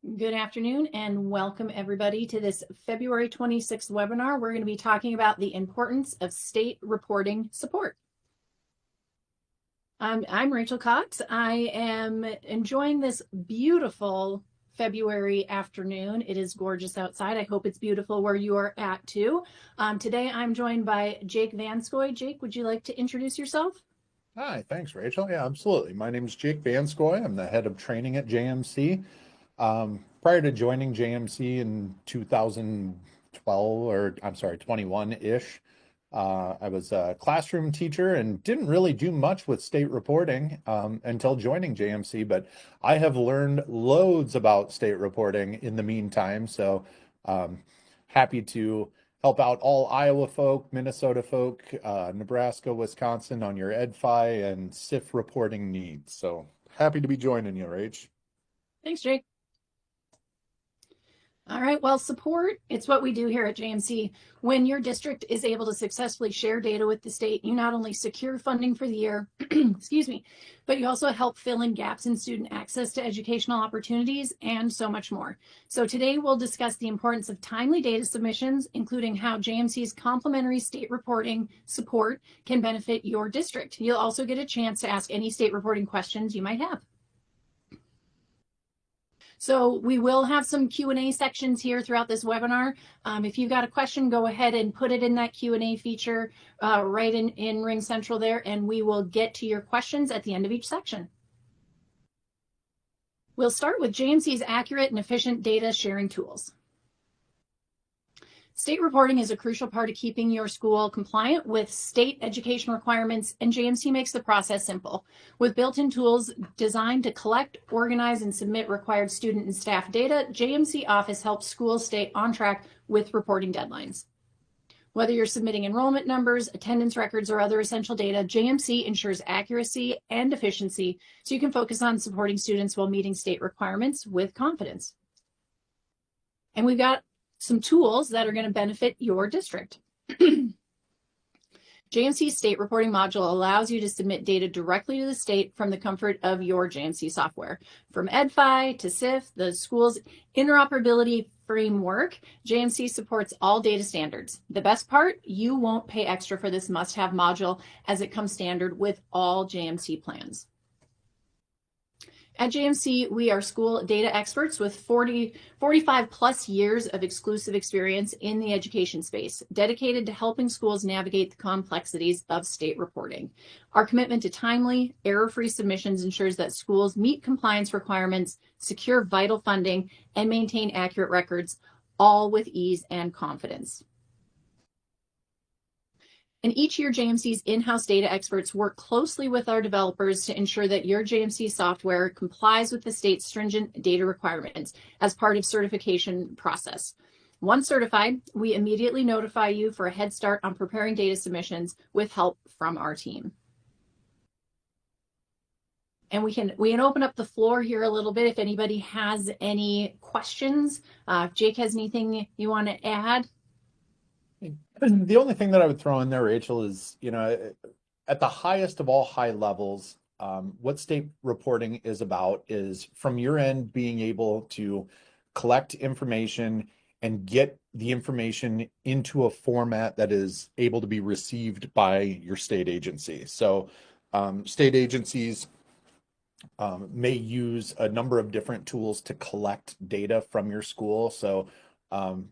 Good afternoon and welcome everybody to this February 26th webinar. We're going to be talking about the importance of state reporting support. I'm Rachel Cox. I am enjoying this beautiful February afternoon. It is gorgeous outside. I hope it's beautiful where you are at too. Today I'm joined by Jake Vanskoy. Jake, would you like to introduce yourself? Hi, thanks, Rachel. Yeah, absolutely. My name is Jake Vanskoy. I'm the head of training at JMC. Prior to joining JMC in 2012, or I'm sorry, 21-ish, I was a classroom teacher and didn't really do much with state reporting until joining JMC, but I have learned loads about state reporting in the meantime. So happy to help out all Iowa folk, Minnesota folk, Nebraska, Wisconsin on your EdFi and SIF reporting needs. So happy to be joining you, Rach. Thanks, Jake. All right, well, support, it's what we do here at JMC. When your district is able to successfully share data with the state, you not only secure funding for the year, excuse me, but you also help fill in gaps in student access to educational opportunities and so much more. So today we'll discuss the importance of timely data submissions, including how JMC's complementary state reporting support can benefit your district. You'll also get a chance to ask any state reporting questions you might have. So we will have some Q&A sections here throughout this webinar. If you've got a question, go ahead and put it in that Q&A feature right in RingCentral there, and we will get to your questions at the end of each section. We'll start with JMC's accurate and efficient data sharing tools. State reporting is a crucial part of keeping your school compliant with state education requirements, and JMC makes the process simple. With built-in tools designed to collect, organize, and submit required student and staff data, JMC Office helps schools stay on track with reporting deadlines. Whether you're submitting enrollment numbers, attendance records, or other essential data, JMC ensures accuracy and efficiency so you can focus on supporting students while meeting state requirements with confidence. And we've got some tools that are going to benefit your district. JMC's state reporting module allows you to submit data directly to the state from the comfort of your JMC software. From EdFi to SIF, the school's interoperability framework, JMC supports all data standards. The best part, you won't pay extra for this must-have module as it comes standard with all JMC plans. At JMC, we are school data experts with 45 plus years of exclusive experience in the education space, dedicated to helping schools navigate the complexities of state reporting. Our commitment to timely, error-free submissions ensures that schools meet compliance requirements, secure vital funding, and maintain accurate records, all with ease and confidence. And each year, JMC's in-house data experts work closely with our developers to ensure that your JMC software complies with the state's stringent data requirements as part of certification process. Once certified, we immediately notify you for a head start on preparing data submissions with help from our team. And we can open up the floor here a little bit if anybody has any questions. If Jake has anything you want to add. The only thing that I would throw in there, Rachel, is, at the highest of all high levels, what state reporting is about is from your end being able to collect information and get the information into a format that is able to be received by your state agency. So state agencies may use a number of different tools to collect data from your school. So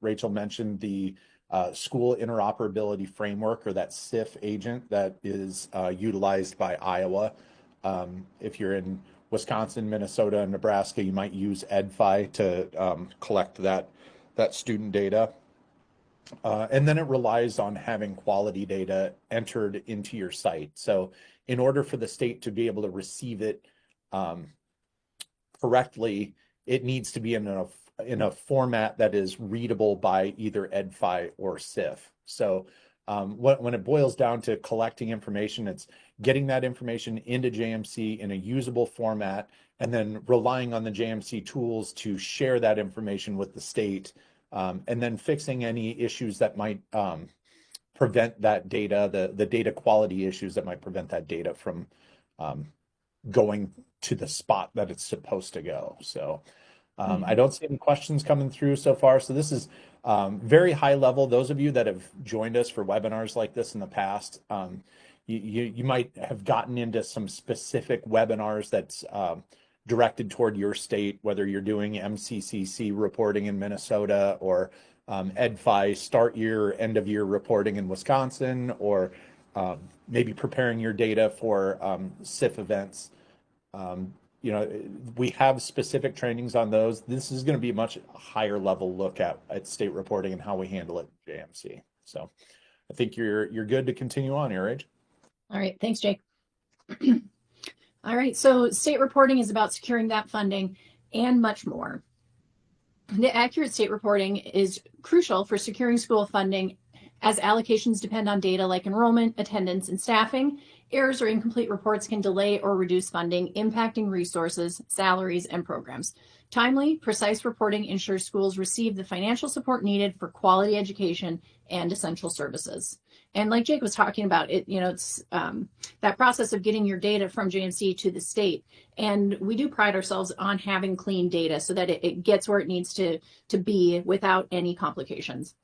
Rachel mentioned the school interoperability framework, or that SIF agent that is utilized by Iowa. If you're in Wisconsin, Minnesota, and Nebraska, you might use EdFi to collect that student data. And then it relies on having quality data entered into your site. So in order for the state to be able to receive it correctly, it needs to be in a format that is readable by either EdFi or SIF. So when it boils down to collecting information, it's getting that information into JMC in a usable format, and then relying on the JMC tools to share that information with the state, and then fixing any issues that might prevent that data, the data quality issues that might prevent that data from going to the spot that it's supposed to go. So I don't see any questions coming through so far. So this is very high level. Those of you that have joined us for webinars like this in the past, you might have gotten into some specific webinars that's directed toward your state, whether you're doing MCCC reporting in Minnesota or EdFi start year, end of year reporting in Wisconsin, or maybe preparing your data for SIF events. You know, we have specific trainings on those. This is going to be a much higher level look at state reporting and how we handle it in JMC. So I think you're good to continue on, Age. All right, thanks, Jake. All right, so state reporting is about securing that funding and much more. The accurate state reporting is crucial for securing school funding, as allocations depend on data like enrollment, attendance, and staffing. Errors or incomplete reports can delay or reduce funding, impacting resources, salaries, and programs. Timely, precise reporting ensures schools receive the financial support needed for quality education and essential services. And like Jake was talking about, it's that process of getting your data from JMC to the state. And we do pride ourselves on having clean data so that it gets where it needs to be without any complications.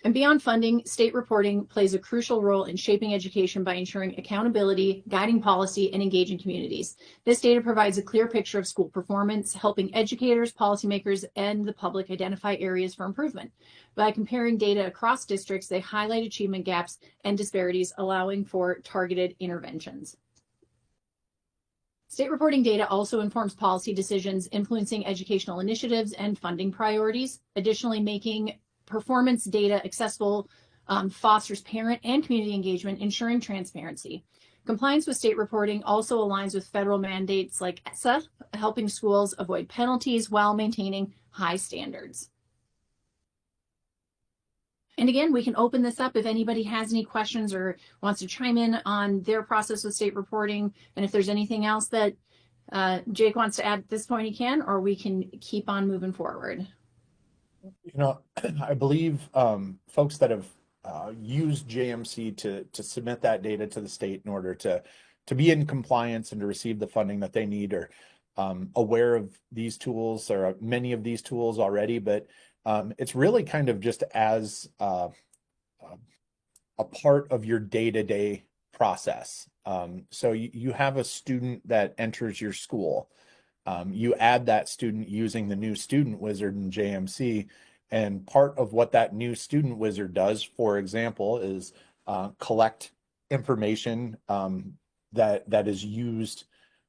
And beyond funding, state reporting plays a crucial role in shaping education by ensuring accountability, guiding policy, and engaging communities. This data provides a clear picture of school performance, helping educators, policymakers, and the public identify areas for improvement. By comparing data across districts, they highlight achievement gaps and disparities, allowing for targeted interventions. State reporting data also informs policy decisions, influencing educational initiatives and funding priorities. Additionally, making performance data accessible fosters parent and community engagement, ensuring transparency. Compliance with state reporting also aligns with federal mandates like ESSA, helping schools avoid penalties while maintaining high standards. And again, we can open this up if anybody has any questions or wants to chime in on their process with state reporting. And if there's anything else that Jake wants to add at this point, he can, or we can keep on moving forward. You know, I believe folks that have used JMC to submit that data to the state in order to be in compliance and to receive the funding that they need are aware of these tools or many of these tools already, but it's really kind of just as a part of your day-to-day process. So you have a student that enters your school. You add that student using the new student wizard in JMC. And part of what that new student wizard does, for example, is collect information that is used,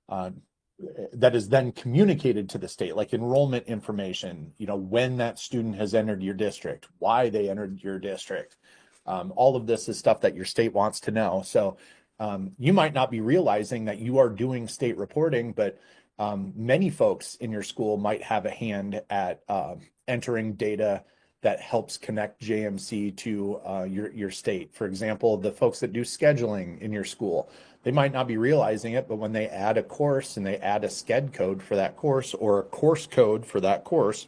that is then communicated to the state, like enrollment information, when that student has entered your district, why they entered your district. All of this is stuff that your state wants to know. So you might not be realizing that you are doing state reporting, but many folks in your school might have a hand at entering data that helps connect JMC to your state. For example, the folks that do scheduling in your school, they might not be realizing it, but when they add a course and they add a sched code for that course or a course code for that course,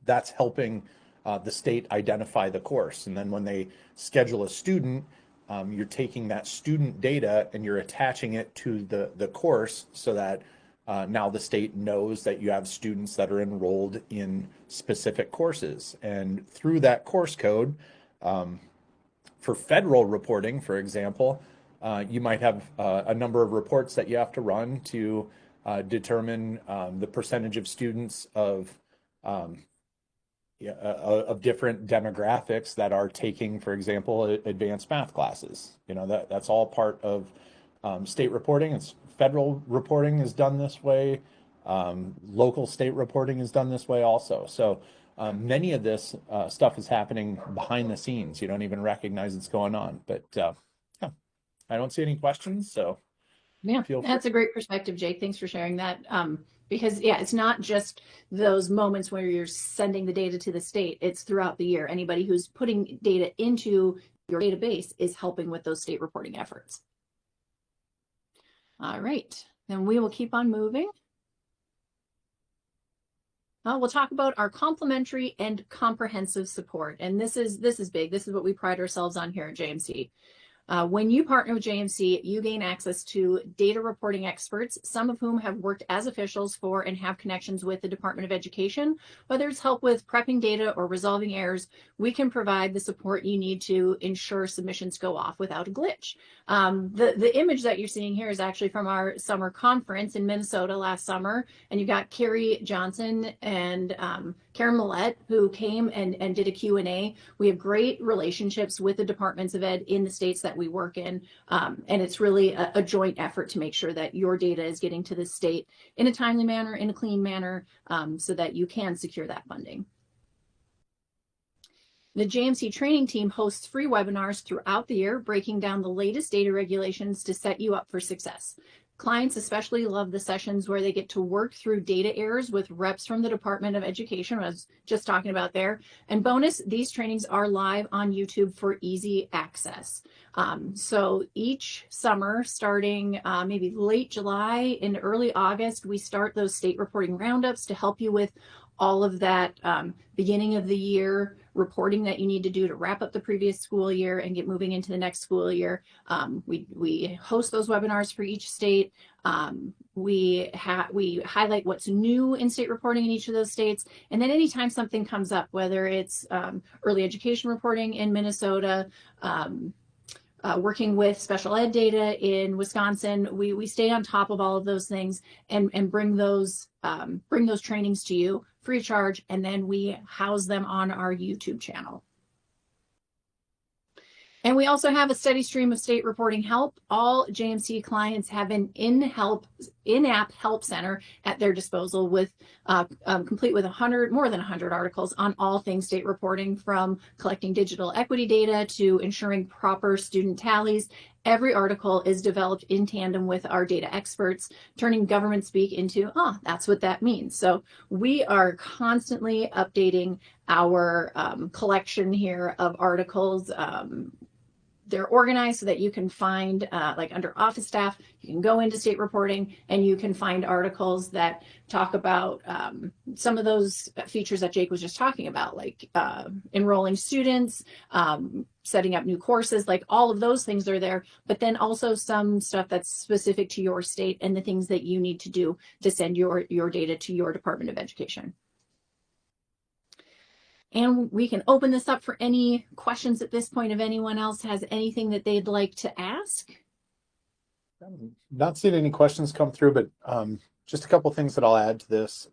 that's helping the state identify the course. And then when they schedule a student, you're taking that student data and you're attaching it to the course so that now the state knows that you have students that are enrolled in specific courses. And through that course code, for federal reporting, for example, you might have a number of reports that you have to run to determine the percentage of students of different demographics that are taking, for example, advanced math classes. That's all part of state reporting. It's federal reporting is done this way. Local state reporting is done this way also. So many of this stuff is happening behind the scenes. You don't even recognize it's going on. But yeah, I don't see any questions. So yeah, that's a great perspective, Jake. Thanks for sharing that. Because it's not just those moments where you're sending the data to the state. It's throughout the year. Anybody who's putting data into your database is helping with those state reporting efforts. All right, then we will keep on moving. We'll talk about our complementary and comprehensive support. And this is big. This is what we pride ourselves on here at JMC. When you partner with JMC, you gain access to data reporting experts, some of whom have worked as officials for and have connections with the Department of Education. Whether it's help with prepping data or resolving errors, we can provide the support you need to ensure submissions go off without a glitch. The image that you're seeing here is actually from our summer conference in Minnesota last summer, and you got Carrie Johnson and Karen Millette, who came and did a Q&A. We have great relationships with the departments of ed in the states that we work in, and it's really a joint effort to make sure that your data is getting to the state in a timely manner, in a clean manner, so that you can secure that funding. The JMC training team hosts free webinars throughout the year, breaking down the latest data regulations to set you up for success. Clients especially love the sessions where they get to work through data errors with reps from the Department of Education, I was just talking about there. And bonus, these trainings are live on YouTube for easy access. So each summer, starting maybe late July and early August, we start those state reporting roundups to help you with all of that beginning of the year reporting that you need to do to wrap up the previous school year and get moving into the next school year. We host those webinars for each state. We highlight what's new in state reporting in each of those states. And then anytime something comes up, whether it's early education reporting in Minnesota, working with special ed data in Wisconsin, we stay on top of all of those things and bring those trainings to you free of charge, and then we house them on our YouTube channel. And we also have a steady stream of state reporting help. All JMC clients have an in-app help center at their disposal with complete with more than 100 articles on all things state reporting, from collecting digital equity data to ensuring proper student tallies. Every article is developed in tandem with our data experts, turning government speak into, that's what that means. So we are constantly updating our collection here of articles. They're organized so that you can find, like under office staff, you can go into state reporting and you can find articles that talk about some of those features that Jake was just talking about, like enrolling students, setting up new courses, like all of those things are there, but then also some stuff that's specific to your state and the things that you need to do to send your data to your Department of Education. And we can open this up for any questions at this point if anyone else has anything that they'd like to ask. I'm not seeing any questions come through, but just a couple things that I'll add to this.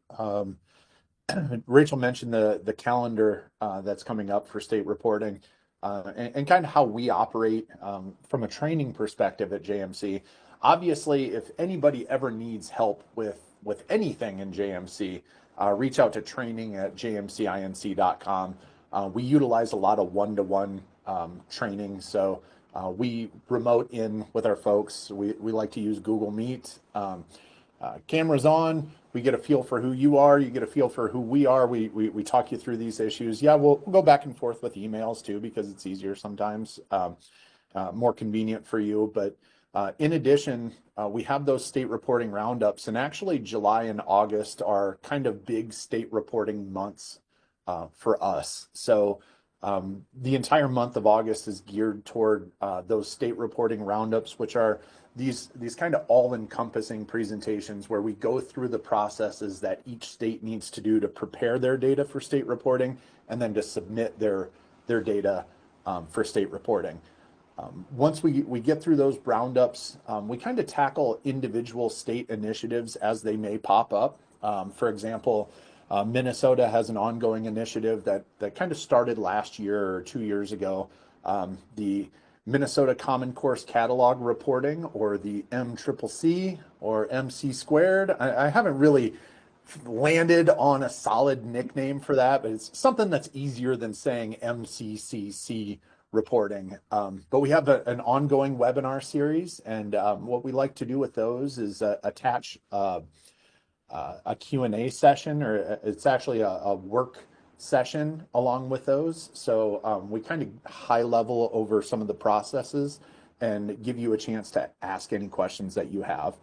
Rachel mentioned the calendar that's coming up for state reporting and kind of how we operate from a training perspective at JMC. Obviously, if anybody ever needs help with anything in JMC, reach out to training@jmcinc.com. We utilize a lot of one-to-one training, so we remote in with our folks. We like to use Google Meet. Cameras on, we get a feel for who you are, you get a feel for who we are. We talk you through these issues. Yeah, we'll go back and forth with emails too, because it's easier sometimes, more convenient for you. But in addition, we have those state reporting roundups, and actually July and August are kind of big state reporting months for us. So the entire month of August is geared toward those state reporting roundups, which are these kind of all-encompassing presentations where we go through the processes that each state needs to do to prepare their data for state reporting and then to submit their data for state reporting. Once we get through those roundups, we kind of tackle individual state initiatives as they may pop up. For example, Minnesota has an ongoing initiative that kind of started last year or 2 years ago. The Minnesota Common Course Catalog Reporting, or the MCCC or MC squared. I haven't really landed on a solid nickname for that, but it's something that's easier than saying MCCC reporting. But we have an ongoing webinar series, and what we like to do with those is attach a Q&A session, or it's actually a work session along with those. So we kind of high level over some of the processes and give you a chance to ask any questions that you have.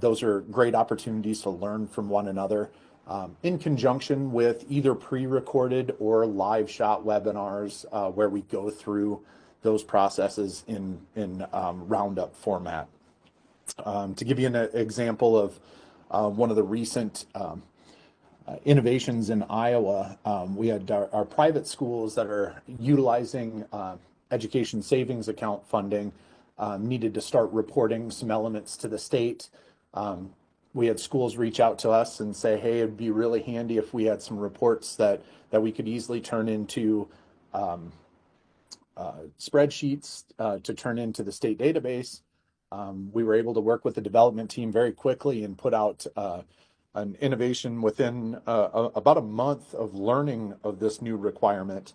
Those are great opportunities to learn from one another in conjunction with either pre-recorded or live shot webinars where we go through those processes in roundup format. To give you an example of one of the recent innovations in Iowa, we had our private schools that are utilizing education savings account funding needed to start reporting some elements to the state. We had schools reach out to us and say, hey, it'd be really handy if we had some reports that we could easily turn into spreadsheets to turn into the state database. We were able to work with the development team very quickly and put out an innovation within about a month of learning of this new requirement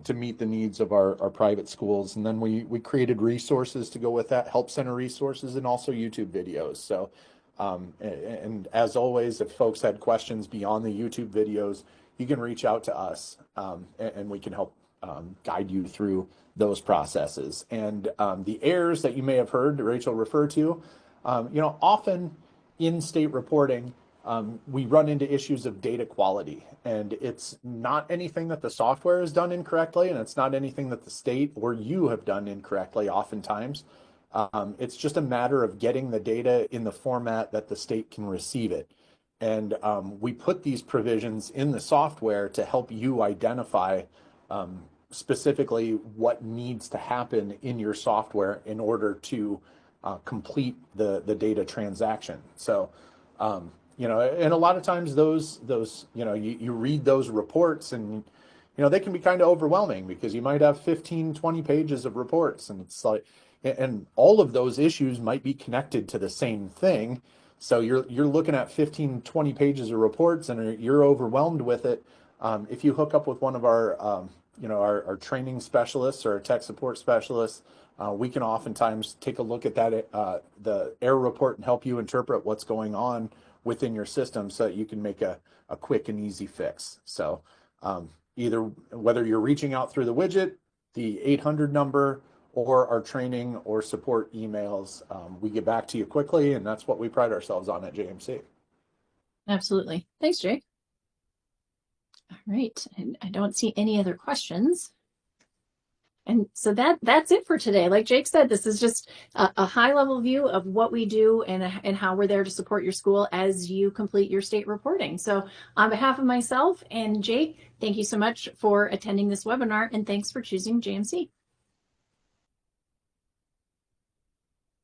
to meet the needs of our private schools. And then we created resources to go with that, help center resources, and also YouTube videos. So, and as always, if folks had questions beyond the YouTube videos, you can reach out to us and we can help guide you through those processes. And the errors that you may have heard Rachel refer to, often in state reporting, we run into issues of data quality, and it's not anything that the software has done incorrectly, and it's not anything that the state or you have done incorrectly oftentimes. It's just a matter of getting the data in the format that the state can receive it. And we put these provisions in the software to help you identify specifically what needs to happen in your software in order to complete the data transaction. So, and a lot of times those you read those reports and, they can be kind of overwhelming because you might have 15, 20 pages of reports, and it's like, and all of those issues might be connected to the same thing. So you're looking at 15, 20 pages of reports and you're overwhelmed with it. If you hook up with one of our training specialists or our tech support specialists, we can oftentimes take a look at that, the error report, and help you interpret what's going on within your system so that you can make a quick and easy fix. So either whether you're reaching out through the widget, the 800 number, or our training or support emails, we get back to you quickly, and that's what we pride ourselves on at JMC. Absolutely. Thanks, Jake. All right, and I don't see any other questions. And so that's it for today. Like Jake said, this is just a high-level view of what we do and how we're there to support your school as you complete your state reporting. So on behalf of myself and Jake, thank you so much for attending this webinar, and thanks for choosing JMC.